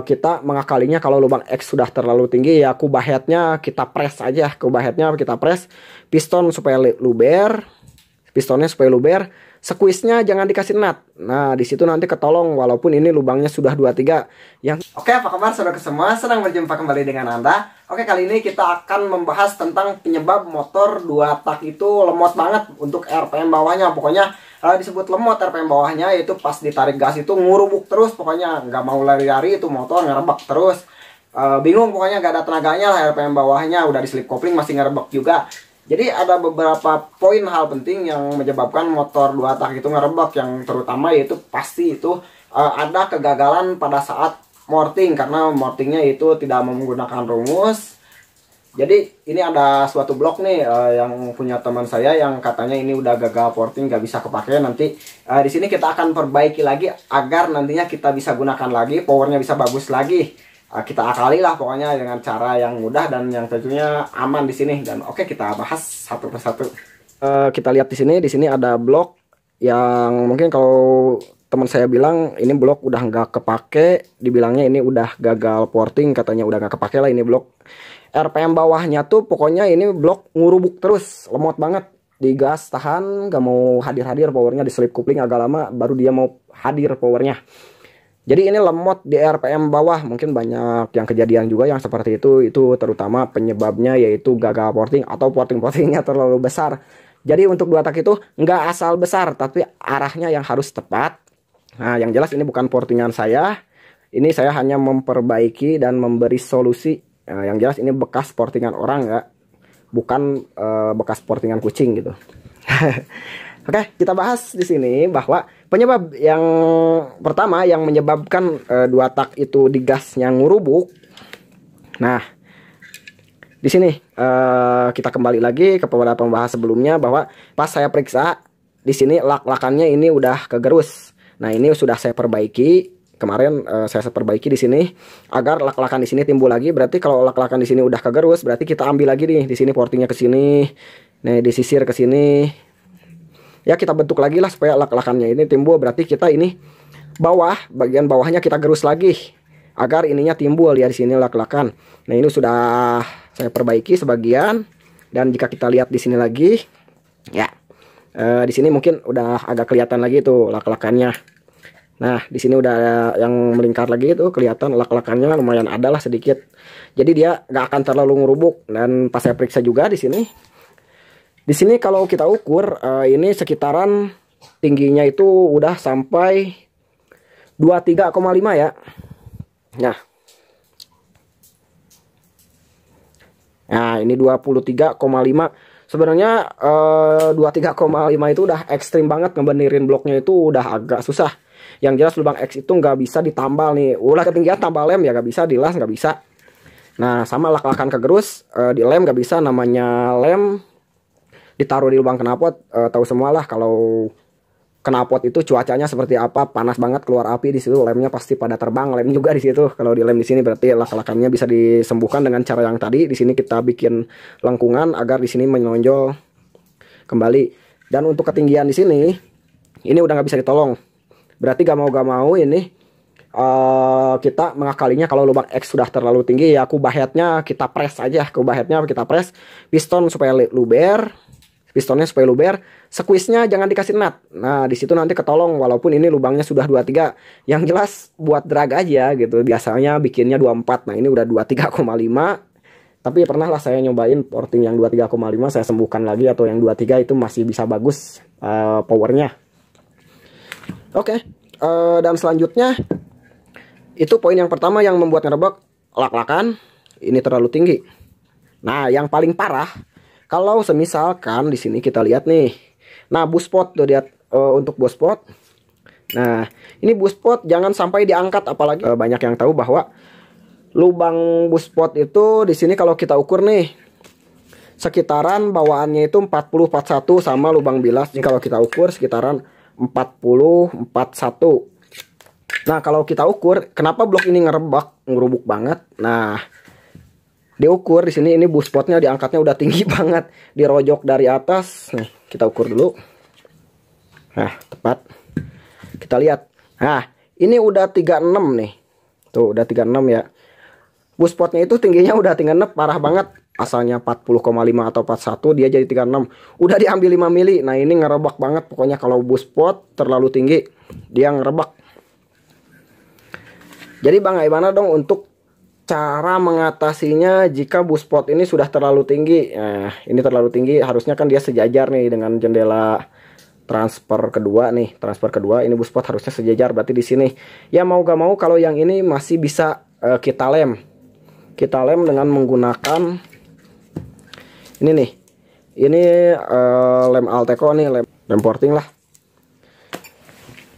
kita mengakalinya kalau lubang X sudah terlalu tinggi ya kubah headnya kita press aja, kubah headnya kita press, piston supaya luber, pistonnya supaya luber, squeeze-nya jangan dikasih nut. Nah, di situ nanti ketolong walaupun ini lubangnya sudah 23. Oke, apa kabar saudara semua? Senang berjumpa kembali dengan Anda. Oke, kali ini kita akan membahas tentang penyebab motor 2 tak itu lemot banget untuk RPM bawahnya. Pokoknya disebut lemot RPM bawahnya yaitu pas ditarik gas itu ngurubuk terus, pokoknya nggak mau lari-lari itu motor ngerebek terus. Bingung pokoknya gak ada tenaganya lah RPM bawahnya, udah di slip kopling masih ngerebek juga. Jadi ada beberapa poin hal penting yang menyebabkan motor 2 tak itu ngerebek, yang terutama yaitu pasti itu ada kegagalan pada saat morting karena mortingnya itu tidak menggunakan rumus. Jadi ini ada suatu blok nih yang punya teman saya yang katanya ini udah gagal porting, nggak bisa kepake. Nanti di sini kita akan perbaiki lagi agar nantinya kita bisa gunakan lagi, powernya bisa bagus lagi. Kita akali lah pokoknya dengan cara yang mudah dan yang tentunya aman di sini. Dan oke, kita bahas satu persatu. Kita lihat di sini ada blok yang mungkin kalau teman saya bilang ini blok udah nggak kepake, dibilangnya ini udah gagal porting, katanya udah nggak kepake lah ini blok. RPM bawahnya tuh pokoknya ini blok ngurubuk terus, lemot banget. Digas tahan, nggak mau hadir-hadir powernya, di slip coupling agak lama baru dia mau hadir powernya. Jadi ini lemot di RPM bawah, mungkin banyak yang kejadian juga yang seperti itu terutama penyebabnya yaitu gagal porting atau portingnya terlalu besar. Jadi untuk 2 tak itu nggak asal besar, tapi arahnya yang harus tepat. Nah, yang jelas ini bukan portingan saya, ini saya hanya memperbaiki dan memberi solusi. Nah, yang jelas ini bekas portingan orang ya, bukan bekas portingan kucing gitu. Oke, kita bahas di sini bahwa penyebab yang pertama yang menyebabkan 2 tak itu digasnya ngurubuk. Nah, di sini kita kembali lagi kepada pembahas sebelumnya bahwa pas saya periksa di sini lak-lakannya ini udah kegerus. Nah, ini sudah saya perbaiki. Kemarin saya perbaiki di sini agar lak-lakan di sini timbul lagi. Berarti kalau lak-lakan di sini udah kegerus, berarti kita ambil lagi nih di sini portingnya ke sini. Nah, disisir ke sini. Ya, kita bentuk lagi lah supaya lak-lakannya ini timbul. Berarti kita ini bagian bawahnya kita gerus lagi agar ininya timbul ya di sini lak-lakan. Nah, ini sudah saya perbaiki sebagian, dan jika kita lihat di sini lagi ya di sini mungkin udah agak kelihatan lagi tuh lak-lakannya. Nah, di sini udah yang melingkar lagi itu kelihatan lak-lakannya lumayan ada lah sedikit. Jadi dia nggak akan terlalu ngerubuk. Dan pas saya periksa juga di sini. Di sini kalau kita ukur ini sekitaran tingginya itu udah sampai 23,5 ya. Nah, ini 23,5. Sebenarnya 23,5 itu udah ekstrim banget, ngebenerin bloknya itu udah agak susah. Yang jelas lubang X itu nggak bisa ditambal nih. Ulah ketinggian tambal lem ya nggak bisa, dilas nggak bisa. Nah, sama lak-lakan kegerus di lem nggak bisa, namanya lem ditaruh di lubang knalpot, tahu semua lah kalau knalpot itu cuacanya seperti apa, panas banget keluar api di situ, lemnya pasti pada terbang, lem juga di situ. Kalau di lem di sini berarti lak-lakannya bisa disembuhkan dengan cara yang tadi. Di sini kita bikin lengkungan agar di sini menonjol kembali. Dan untuk ketinggian di sini ini udah nggak bisa ditolong. Berarti gak mau ini kita mengakalinya kalau lubang X sudah terlalu tinggi ya kubah headnya kita press aja, kubah headnya kita press, piston supaya luber, pistonnya supaya luber, squeeze-nya jangan dikasih nut. Nah, di situ nanti ketolong walaupun ini lubangnya sudah 23. Yang jelas buat drag aja gitu. Biasanya bikinnya 24. Nah, ini udah 23,5. Tapi pernah lah saya nyobain porting yang 23,5, saya sembuhkan lagi, atau yang 23 itu masih bisa bagus powernya. Oke, dan selanjutnya itu poin yang pertama yang membuat ngerebek, lak-lakan ini terlalu tinggi. Nah, yang paling parah kalau semisalkan di sini kita lihat nih. Nah, buspot tuh lihat untuk buspot. Nah, ini buspot jangan sampai diangkat, apalagi banyak yang tahu bahwa lubang buspot itu di sini kalau kita ukur nih sekitaran bawaannya itu 40-41 sama lubang bilas. Jadi kalau kita ukur sekitaran 40-41. Nah, kalau kita ukur kenapa blok ini ngerubuk banget. Nah, diukur di sini, ini buspotnya diangkatnya udah tinggi banget, dirojok dari atas. Nih, kita ukur dulu. Nah, tepat. Kita lihat. Nah, ini udah 36 nih. Tuh udah 36 ya. Buspotnya itu tingginya udah 36, parah banget. Asalnya 40,5 atau 41, dia jadi 36. Udah diambil 5 mili. Nah ini ngerebak banget. Pokoknya kalau buspot terlalu tinggi, dia ngerebak. Jadi Bang, gimana dong untuk cara mengatasinya jika buspot ini sudah terlalu tinggi? Nah ini terlalu tinggi, harusnya kan dia sejajar nih dengan jendela transfer kedua nih. Transfer kedua ini buspot harusnya sejajar, berarti di sini. Ya mau gak mau kalau yang ini masih bisa kita lem. Kita lem dengan menggunakan ini nih. Ini lem Alteco nih, lem porting lah.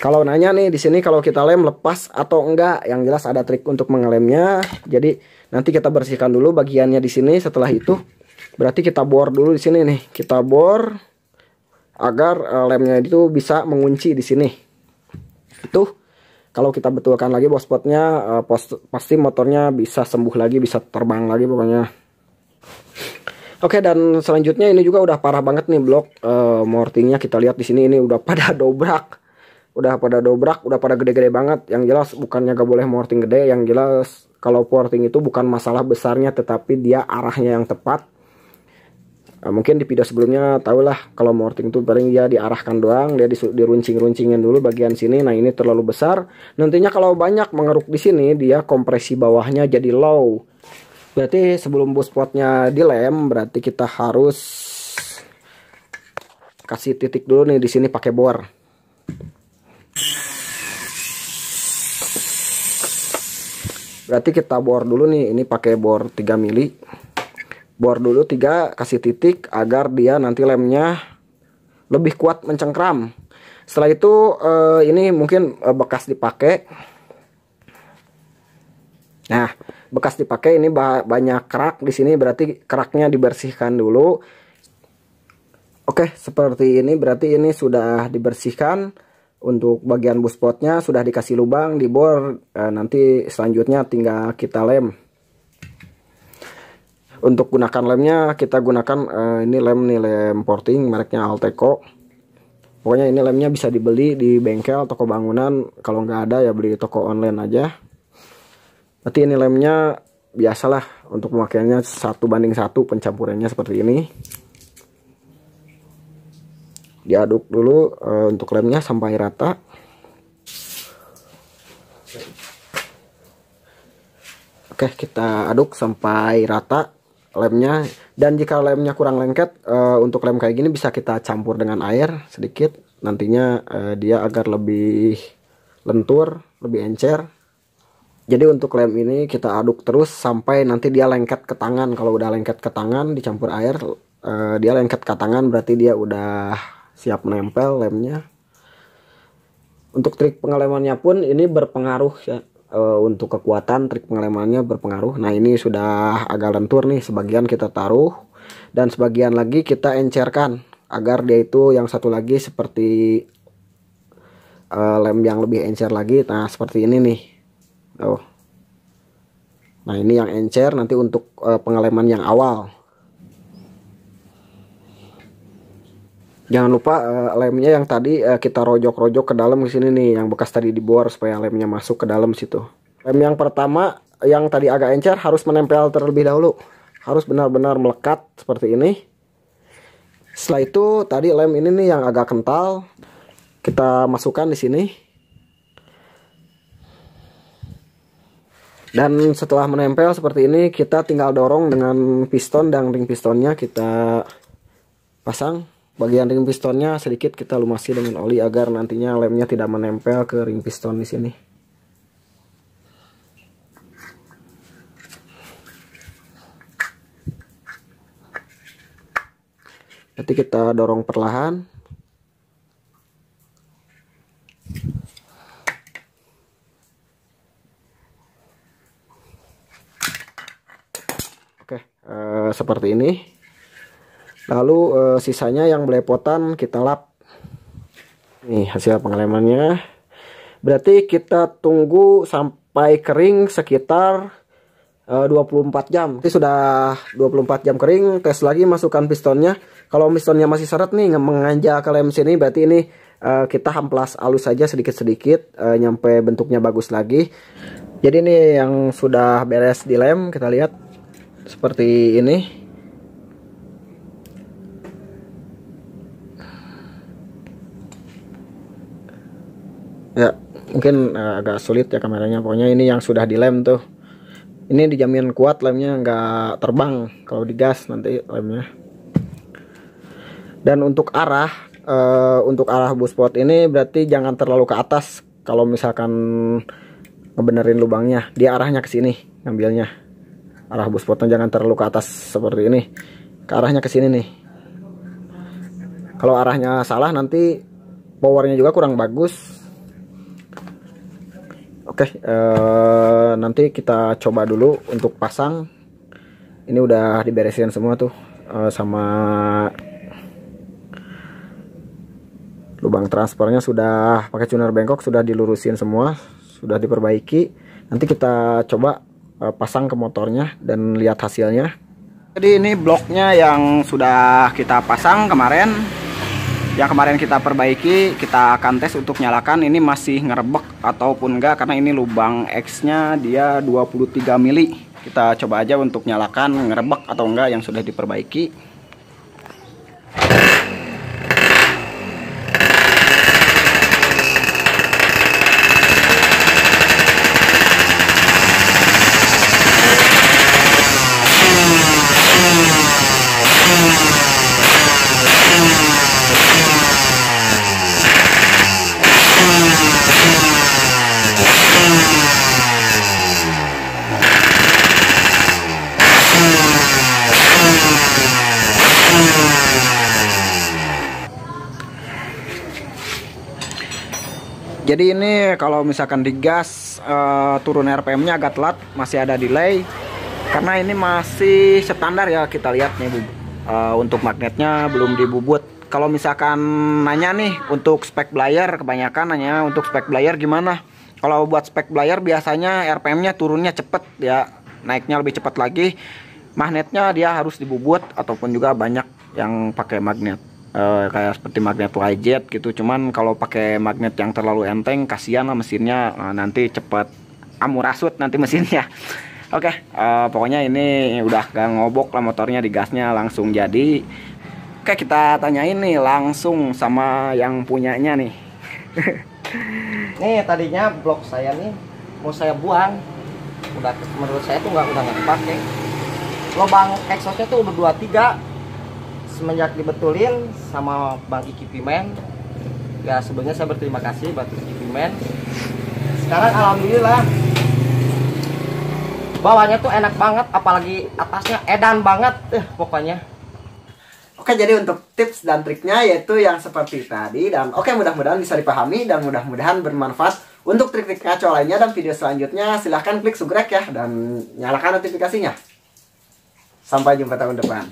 Kalau nanya nih di sini kalau kita lem lepas atau enggak, yang jelas ada trik untuk mengelemnya. Jadi nanti kita bersihkan dulu bagiannya di sini. Setelah itu berarti kita bor dulu di sini nih. Kita bor agar lemnya itu bisa mengunci di sini. Itu kalau kita betulkan lagi buspotnya, pasti motornya bisa sembuh lagi, bisa terbang lagi pokoknya. Oke, dan selanjutnya ini juga udah parah banget nih blok mortingnya. Kita lihat di sini ini udah pada dobrak. Udah pada gede-gede banget. Yang jelas bukannya gak boleh morting gede, yang jelas kalau porting itu bukan masalah besarnya, tetapi dia arahnya yang tepat. Mungkin di video sebelumnya tahulah kalau morting itu paling dia diarahkan doang, dia diruncing-runcingin dulu bagian sini. Nah ini terlalu besar, nantinya kalau banyak mengeruk di sini dia kompresi bawahnya jadi low. Berarti sebelum buspotnya dilem berarti kita harus kasih titik dulu nih di sini pakai bor. Berarti kita bor dulu nih, ini pakai bor 3 mili. Bor dulu 3, kasih titik agar dia nanti lemnya lebih kuat mencengkram. Setelah itu ini mungkin bekas dipakai. Nah, bekas dipakai ini banyak kerak di sini, berarti keraknya dibersihkan dulu. Oke, seperti ini berarti ini sudah dibersihkan. Untuk bagian buspotnya sudah dikasih lubang, dibor. Nanti selanjutnya tinggal kita lem. Untuk gunakan lemnya kita gunakan ini lem porting mereknya Alteco. Pokoknya ini lemnya bisa dibeli di bengkel, toko bangunan. Kalau nggak ada ya beli toko online aja. Berarti ini lemnya biasalah untuk pemakaiannya 1:1 pencampurannya seperti ini. Diaduk dulu untuk lemnya sampai rata. Oke, kita aduk sampai rata lemnya. Dan jika lemnya kurang lengket, untuk lem kayak gini bisa kita campur dengan air sedikit. Nantinya dia agar lebih lentur, lebih encer. Jadi untuk lem ini kita aduk terus sampai nanti dia lengket ke tangan. Kalau udah lengket ke tangan dicampur air, dia lengket ke tangan berarti dia udah siap menempel lemnya. Untuk trik pengelemannya pun ini berpengaruh ya. Untuk kekuatan trik pengelemannya berpengaruh. Nah ini sudah agak lentur nih, sebagian kita taruh dan sebagian lagi kita encerkan agar dia itu yang satu lagi seperti lem yang lebih encer lagi. Nah seperti ini nih. Nah ini yang encer nanti untuk pengeleman yang awal. Jangan lupa lemnya yang tadi kita rojok-rojok ke dalam ke sini nih, yang bekas tadi dibor supaya lemnya masuk ke dalam situ. Lem yang pertama yang tadi agak encer harus menempel terlebih dahulu. Harus benar-benar melekat seperti ini. Setelah itu tadi lem ini nih yang agak kental kita masukkan di sini. Dan setelah menempel seperti ini kita tinggal dorong dengan piston dan ring pistonnya kita pasang. Bagian ring pistonnya sedikit kita lumasi dengan oli agar nantinya lemnya tidak menempel ke ring piston di sini. Nanti kita dorong perlahan. Oke, seperti ini. Lalu sisanya yang belepotan kita lap. Nih hasil pengelemannya. Berarti kita tunggu sampai kering sekitar 24 jam. Ini sudah 24 jam kering, tes lagi masukkan pistonnya. Kalau pistonnya masih seret nih menganjak ke lem sini, berarti ini kita hamplas halus saja sedikit-sedikit nyampe bentuknya bagus lagi. Jadi ini yang sudah beres dilem, kita lihat seperti ini. Ya, mungkin agak sulit ya kameranya. Pokoknya ini yang sudah dilem tuh. Ini dijamin kuat, lemnya nggak terbang kalau digas nanti lemnya. Dan untuk arah buspot ini berarti jangan terlalu ke atas. Kalau misalkan ngebenerin lubangnya, dia arahnya ke sini ngambilnya. Arah buspotnya jangan terlalu ke atas seperti ini. Ke arahnya ke sini nih. Kalau arahnya salah nanti powernya juga kurang bagus. Oke, nanti kita coba dulu untuk pasang. Ini udah diberesin semua tuh, sama lubang transfernya sudah pakai tuner bengkok, sudah dilurusin semua, sudah diperbaiki. Nanti kita coba pasang ke motornya dan lihat hasilnya. Jadi ini bloknya yang sudah kita pasang kemarin. Yang kemarin kita perbaiki, kita akan tes untuk nyalakan. Ini masih ngerebek ataupun enggak, karena ini lubang X-nya dia 23 mili. Kita coba aja untuk nyalakan ngerebek atau enggak yang sudah diperbaiki. Jadi ini kalau misalkan digas turun RPM-nya agak telat, masih ada delay. Karena ini masih standar ya, kita lihat nih untuk magnetnya belum dibubut. Kalau misalkan nanya nih untuk spek blayer, kebanyakan nanya untuk spek blayer gimana. Kalau buat spek blayer biasanya RPM-nya turunnya cepet ya, naiknya lebih cepat lagi. Magnetnya dia harus dibubut, ataupun juga banyak yang pakai magnet. Kayak seperti magnet YZ gitu. Cuman kalau pakai magnet yang terlalu enteng, kasihan lah mesinnya, nanti cepet amurasut nanti mesinnya. Oke, pokoknya ini udah gak ngobok lah motornya, digasnya langsung jadi. Oke, kita tanyain nih langsung sama yang punyanya nih. Nih tadinya blok saya nih mau saya buang, udah menurut saya tuh udah nggak dipakai. Lubang exhaustnya tuh udah 23. Semenjak dibetulin sama Bang Iki Pimen, ya sebelumnya saya berterima kasih buat Iki Pimen. Sekarang alhamdulillah bawahnya tuh enak banget, apalagi atasnya edan banget pokoknya. Oke, jadi untuk tips dan triknya yaitu yang seperti tadi. Dan oke, mudah-mudahan bisa dipahami dan mudah-mudahan bermanfaat. Untuk trik-trik ngaco lainnya dan video selanjutnya silahkan klik subscribe ya, dan nyalakan notifikasinya. Sampai jumpa tahun depan.